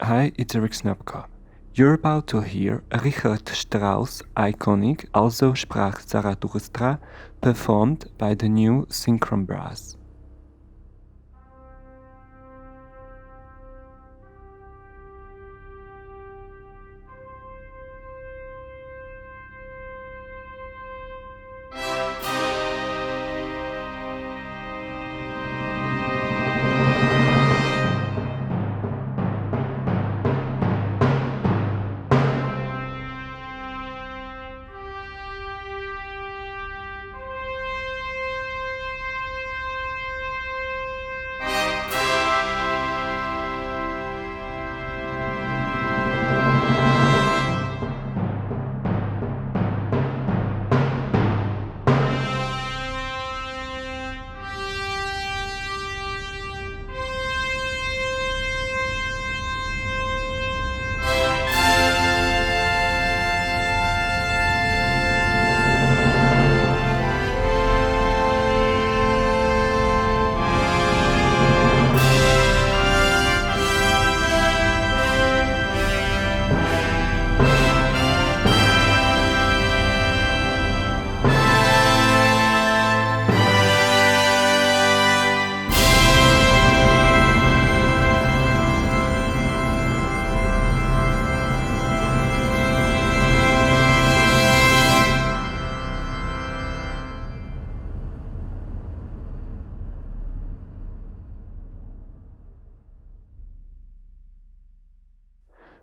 Hi, it's Eric Snapka. You're about to hear Richard Strauss' iconic Also sprach Zarathustra performed by the new Synchron Brass.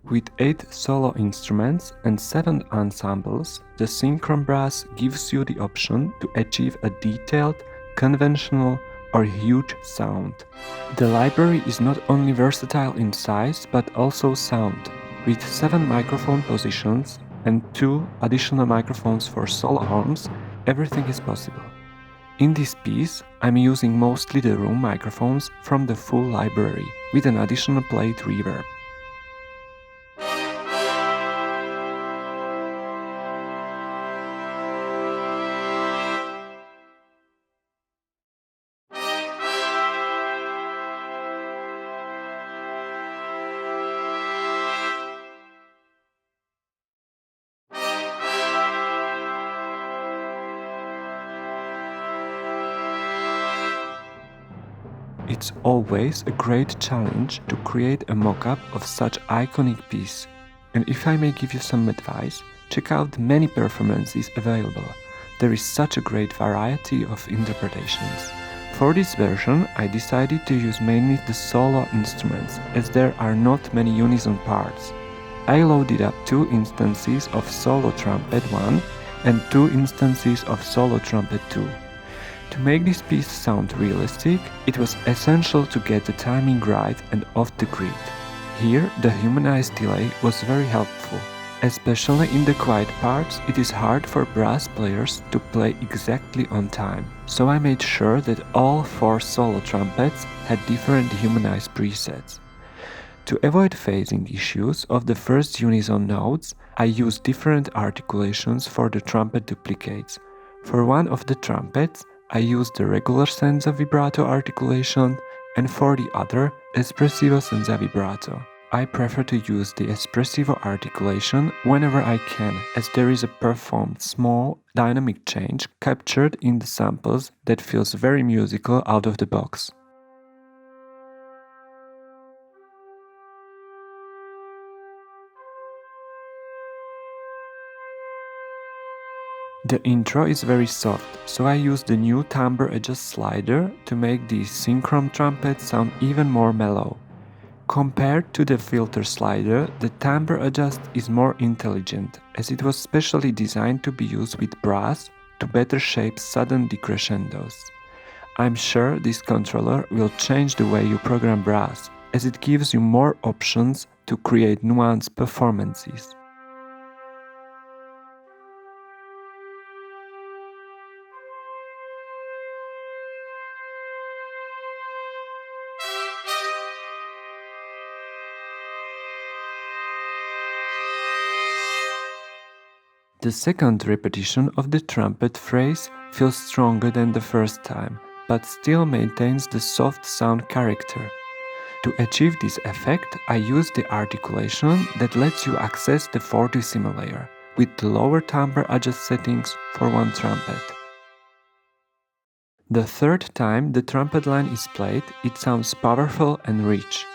With 8 solo instruments and 7 ensembles, the Synchron Brass gives you the option to achieve a detailed, conventional, or huge sound. The library is not only versatile in size but also sound. With 7 microphone positions and 2 additional microphones for solo horns, everything is possible. In this piece, I'm using mostly the room microphones from the full library, with an additional plate reverb. It's always a great challenge to create a mock-up of such iconic piece. And if I may give you some advice, check out the many performances available. There is such a great variety of interpretations. For this version, I decided to use mainly the solo instruments, as there are not many unison parts. I loaded up 2 instances of solo trumpet 1 and 2 instances of solo trumpet 2. To make this piece sound realistic, it was essential to get the timing right and off the grid. Here, the humanized delay was very helpful. Especially in the quiet parts, it is hard for brass players to play exactly on time, so I made sure that all 4 solo trumpets had different humanized presets. To avoid phasing issues of the first unison notes, I used different articulations for the trumpet duplicates. For one of the trumpets, I used the regular senza vibrato articulation, and for the other, espressivo senza vibrato. I prefer to use the espressivo articulation whenever I can, as there is a performed small, dynamic change captured in the samples that feels very musical out of the box. The intro is very soft, so I use the new timbre adjust slider to make the Synchron trumpet sound even more mellow. Compared to the filter slider, the timbre adjust is more intelligent, as it was specially designed to be used with brass to better shape sudden decrescendos. I'm sure this controller will change the way you program brass, as it gives you more options to create nuanced performances. The second repetition of the trumpet phrase feels stronger than the first time, but still maintains the soft sound character. To achieve this effect, I use the articulation that lets you access the fortissimo layer, with the lower timbre adjust settings for one trumpet. The third time the trumpet line is played, it sounds powerful and rich.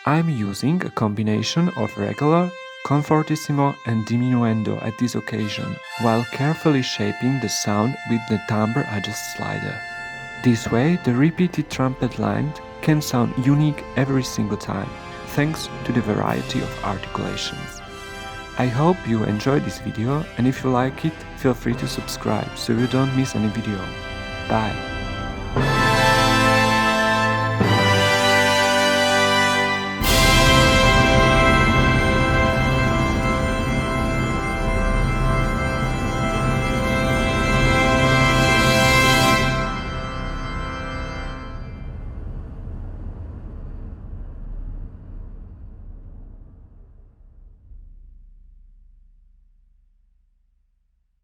I'm using a combination of regular, confortissimo and diminuendo at this occasion, while carefully shaping the sound with the timbre adjust slider. This way, the repeated trumpet line can sound unique every single time, thanks to the variety of articulations. I hope you enjoyed this video, and if you like it, feel free to subscribe so you don't miss any video. Bye!